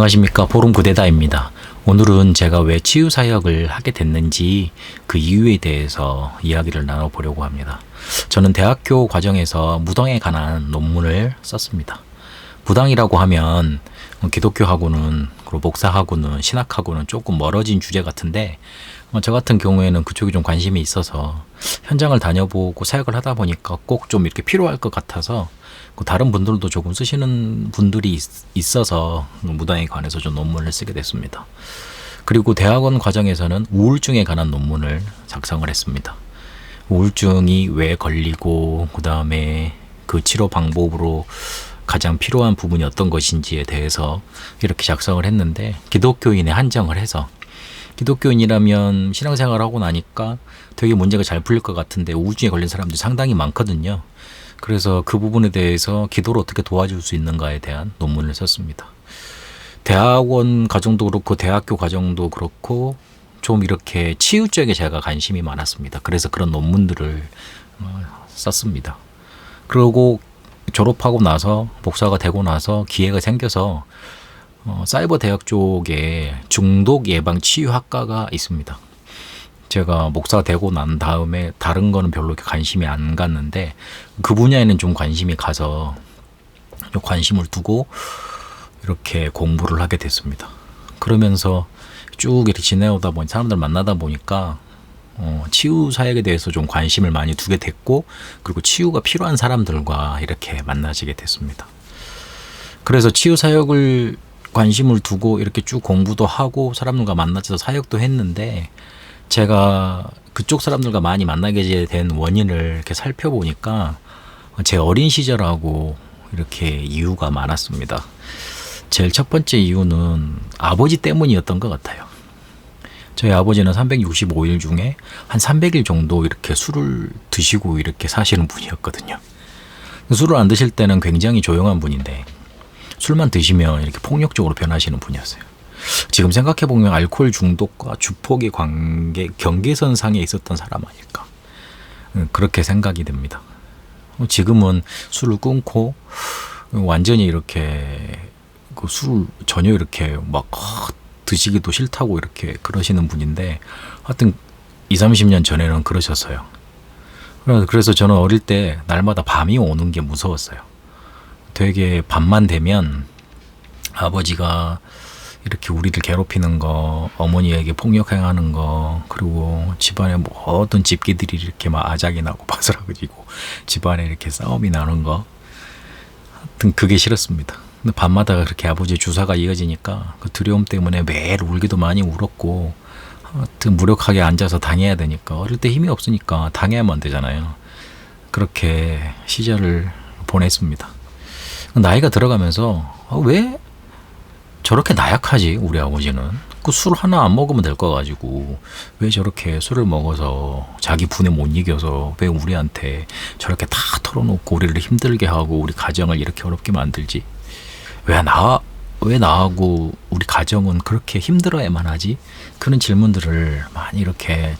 안녕하십니까, 보름 구대다입니다. 오늘은 제가 왜 치유사역을 하게 됐는지 그 이유에 대해서 이야기를 나눠보려고 합니다. 저는 대학교 과정에서 무당에 관한 논문을 썼습니다. 무당이라고 하면 기독교하고는, 그리고 목사하고는, 신학하고는 조금 멀어진 주제 같은데, 저 같은 경우에는 그쪽이 좀 관심이 있어서 현장을 다녀보고 사역을 하다 보니까 꼭 좀 이렇게 필요할 것 같아서, 다른 분들도 조금 쓰시는 분들이 있어서 무당에 관해서 좀 논문을 쓰게 됐습니다. 그리고 대학원 과정에서는 우울증에 관한 논문을 작성을 했습니다. 우울증이 왜 걸리고, 그 다음에 그 치료 방법으로 가장 필요한 부분이 어떤 것인지에 대해서 이렇게 작성을 했는데, 기독교인에 한정을 해서, 기독교인이라면 신앙생활을 하고 나니까 되게 문제가 잘 풀릴 것 같은데 우울증에 걸린 사람들이 상당히 많거든요. 그래서 그 부분에 대해서 기도를 어떻게 도와줄 수 있는가에 대한 논문을 썼습니다. 대학원 과정도 그렇고 대학교 과정도 그렇고 좀 이렇게 치유 쪽에 제가 관심이 많았습니다. 그래서 그런 논문들을 썼습니다. 그리고 졸업하고 나서, 목사가 되고 나서 기회가 생겨서 사이버 대학 쪽에 중독 예방 치유학과가 있습니다. 제가 목사 되고 난 다음에 다른 거는 별로 관심이 안 갔는데 그 분야에는 좀 관심이 가서 관심을 두고 이렇게 공부를 하게 됐습니다. 그러면서 쭉 이렇게 지내오다 보니, 사람들 만나다 보니까 치유 사역에 대해서 좀 관심을 많이 두게 됐고, 그리고 치유가 필요한 사람들과 이렇게 만나지게 됐습니다. 그래서 치유 사역을 관심을 두고 이렇게 쭉 공부도 하고 사람들과 만나서 사역도 했는데, 제가 그쪽 사람들과 많이 만나게 된 원인을 이렇게 살펴보니까 제 어린 시절하고 이렇게 이유가 많았습니다. 제일 첫 번째 이유는 아버지 때문이었던 것 같아요. 저희 아버지는 365일 중에 한 300일 정도 이렇게 술을 드시고 이렇게 사시는 분이었거든요. 술을 안 드실 때는 굉장히 조용한 분인데 술만 드시면 이렇게 폭력적으로 변하시는 분이었어요. 지금 생각해보면 알코올 중독과 주폭의 경계선 상에 있었던 사람 아닐까, 그렇게 생각이 됩니다. 지금은 술을 끊고 완전히 이렇게 그 술 전혀 이렇게 막 드시기도 싫다고 이렇게 그러시는 분인데, 하여튼 20-30년 전에는 그러셨어요. 그래서 저는 어릴 때 날마다 밤이 오는 게 무서웠어요. 되게 밤만 되면 아버지가 이렇게 우리를 괴롭히는 거, 어머니에게 폭력행하는 거, 그리고 집안에 모든 집기들이 이렇게 막 아작이 나고 바스락지고 집안에 이렇게 싸움이 나는 거, 하여튼 그게 싫었습니다. 근데 밤마다 그렇게 아버지의 주사가 이어지니까 그 두려움 때문에 매일 울기도 많이 울었고, 하여튼 무력하게 앉아서 당해야 되니까, 어릴 때 힘이 없으니까 당해야만 되잖아요. 그렇게 시절을 보냈습니다. 나이가 들어가면서 왜 저렇게 나약하지, 우리 아버지는? 그 술 하나 안 먹으면 될 거 가지고 왜 저렇게 술을 먹어서 자기 분에 못 이겨서 왜 우리한테 저렇게 다 털어놓고 우리를 힘들게 하고 우리 가정을 이렇게 어렵게 만들지? 왜 나하고 우리 가정은 그렇게 힘들어야만 하지? 그런 질문들을 많이 이렇게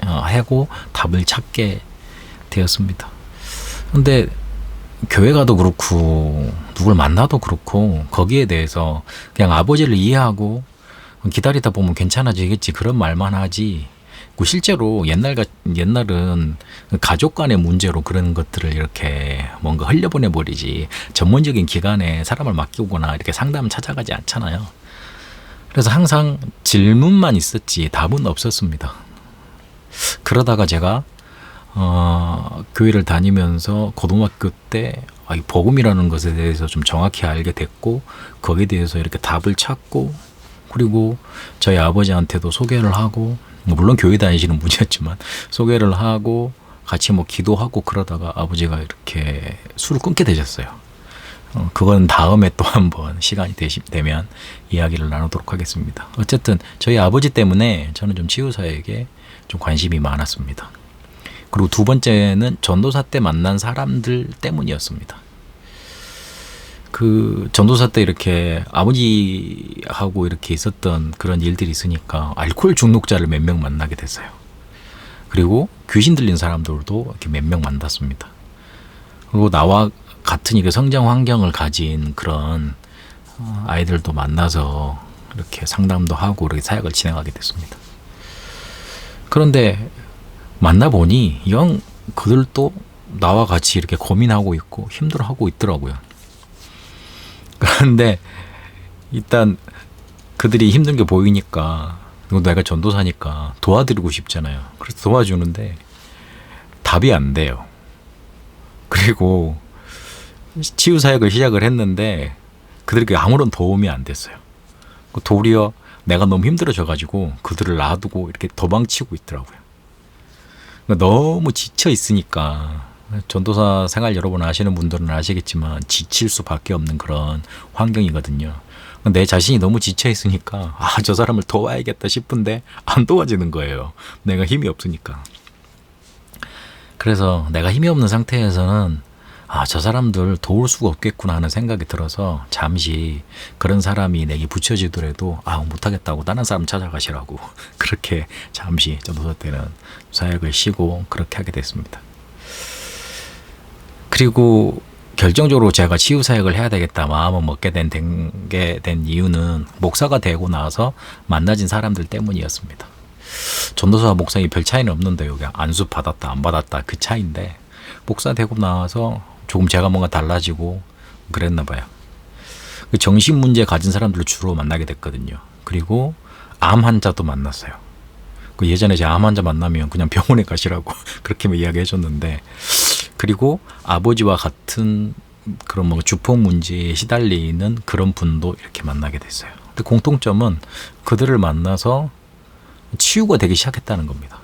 하고 답을 찾게 되었습니다. 근데 교회 가도 그렇고 누굴 만나도 그렇고 거기에 대해서 그냥 아버지를 이해하고 기다리다 보면 괜찮아지겠지, 그런 말만 하지, 실제로 옛날은 가족 간의 문제로 그런 것들을 이렇게 뭔가 흘려보내 버리지 전문적인 기관에 사람을 맡기거나 이렇게 상담을 찾아가지 않잖아요. 그래서 항상 질문만 있었지 답은 없었습니다. 그러다가 제가 교회를 다니면서 고등학교 때 이 복음이라는 것에 대해서 좀 정확히 알게 됐고, 거기에 대해서 이렇게 답을 찾고, 그리고 저희 아버지한테도 소개를 하고, 물론 교회 다니시는 분이었지만 소개를 하고 같이 기도하고, 그러다가 아버지가 이렇게 술을 끊게 되셨어요. 그건 다음에 또 한번 시간이 되면 이야기를 나누도록 하겠습니다. 어쨌든 저희 아버지 때문에 저는 좀 치유사역에 좀 관심이 많았습니다. 그리고 두 번째는 전도사 때 만난 사람들 때문이었습니다. 그 전도사 때 이렇게 아버지하고 이렇게 있었던 그런 일들이 있으니까 알코올 중독자를 몇 명 만나게 됐어요. 그리고 귀신 들린 사람들도 이렇게 몇 명 만났습니다. 그리고 나와 같은 이게 성장 환경을 가진 그런 아이들도 만나서 이렇게 상담도 하고 이렇게 사역을 진행하게 됐습니다. 그런데 만나보니 영 그들도 나와 같이 이렇게 고민하고 있고 힘들어하고 있더라고요. 그런데 일단 그들이 힘든 게 보이니까, 내가 전도사니까 도와드리고 싶잖아요. 그래서 도와주는데 답이 안 돼요. 그리고 치유사역을 시작을 했는데 그들에게 아무런 도움이 안 됐어요. 도리어 내가 너무 힘들어져가지고 그들을 놔두고 이렇게 도망치고 있더라고요. 너무 지쳐 있으니까, 전도사 생활 여러 번 아시는 분들은 아시겠지만 지칠 수밖에 없는 그런 환경이거든요. 내 자신이 너무 지쳐 있으니까 저 사람을 도와야겠다 싶은데 안 도와지는 거예요. 내가 힘이 없으니까. 그래서 내가 힘이 없는 상태에서는 저 사람들 도울 수가 없겠구나 하는 생각이 들어서 잠시 그런 사람이 내게 붙여지더라도 못하겠다고 다른 사람 찾아가시라고 그렇게 잠시 전도사 때는 사역을 쉬고 그렇게 하게 됐습니다. 그리고 결정적으로 제가 치유사역을 해야 되겠다 마음을 먹게 된 이유는 목사가 되고 나서 만나진 사람들 때문이었습니다. 전도사와 목사님이 별 차이는 없는데요. 그냥 안수 받았다 안 받았다 그 차이인데, 목사 되고 나서 조금 제가 뭔가 달라지고 그랬나 봐요. 정신 문제 가진 사람들을 주로 만나게 됐거든요. 그리고 암 환자도 만났어요. 예전에 제 암 환자 만나면 그냥 병원에 가시라고 그렇게 이야기해 줬는데, 그리고 아버지와 같은 그런 주폭 문제에 시달리는 그런 분도 이렇게 만나게 됐어요. 근데 공통점은 그들을 만나서 치유가 되기 시작했다는 겁니다.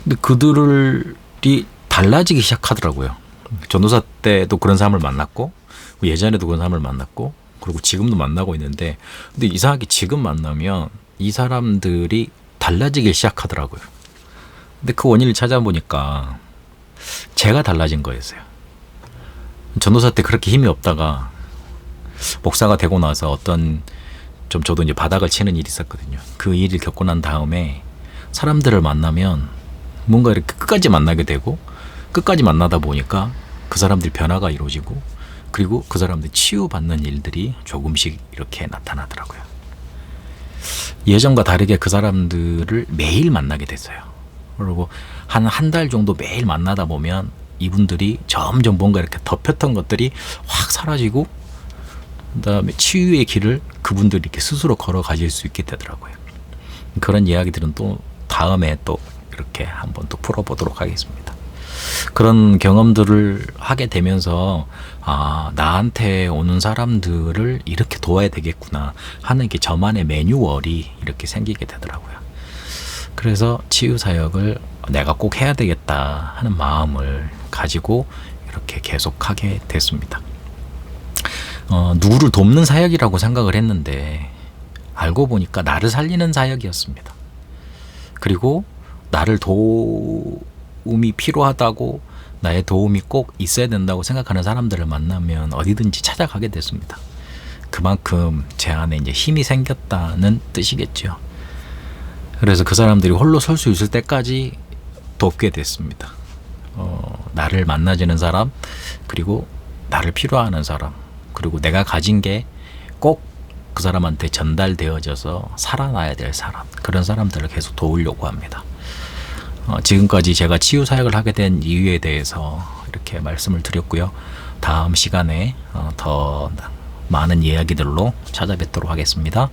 근데 그들이 달라지기 시작하더라고요. 전도사 때도 그런 사람을 만났고, 예전에도 그런 사람을 만났고, 그리고 지금도 만나고 있는데, 근데 이상하게 지금 만나면 이 사람들이 달라지기 시작하더라고요. 근데 그 원인을 찾아보니까 제가 달라진 거였어요. 전도사 때 그렇게 힘이 없다가 목사가 되고 나서 어떤 저도 이제 바닥을 치는 일이 있었거든요. 그 일을 겪고 난 다음에 사람들을 만나면 뭔가 이렇게 끝까지 만나게 되고, 끝까지 만나다 보니까 그 사람들이 변화가 이루어지고, 그리고 그 사람들이 치유받는 일들이 조금씩 이렇게 나타나더라고요. 예전과 다르게 그 사람들을 매일 만나게 됐어요. 그리고 한 달 정도 매일 만나다 보면 이분들이 점점 뭔가 이렇게 덮였던 것들이 확 사라지고, 그다음에 치유의 길을 그분들이 이렇게 스스로 걸어 가실 수 있게 되더라고요. 그런 이야기들은 또 다음에 또 이렇게 한번 또 풀어보도록 하겠습니다. 그런 경험들을 하게 되면서 나한테 오는 사람들을 이렇게 도와야 되겠구나 하는 게 저만의 매뉴얼이 이렇게 생기게 되더라고요. 그래서 치유사역을 내가 꼭 해야 되겠다 하는 마음을 가지고 이렇게 계속하게 됐습니다. 누구를 돕는 사역이라고 생각을 했는데 알고 보니까 나를 살리는 사역이었습니다. 그리고 나를 도움이 필요하다고, 나의 도움이 꼭 있어야 된다고 생각하는 사람들을 만나면 어디든지 찾아가게 됐습니다. 그만큼 제 안에 이제 힘이 생겼다는 뜻이겠죠. 그래서 그 사람들이 홀로 설 수 있을 때까지 돕게 됐습니다. 나를 만나주는 사람, 그리고 나를 필요하는 사람, 그리고 내가 가진 게 꼭 그 사람한테 전달되어져서 살아나야 될 사람, 그런 사람들을 계속 도우려고 합니다. 지금까지 제가 치유 사역을 하게 된 이유에 대해서 이렇게 말씀을 드렸고요. 다음 시간에 더 많은 이야기들로 찾아뵙도록 하겠습니다.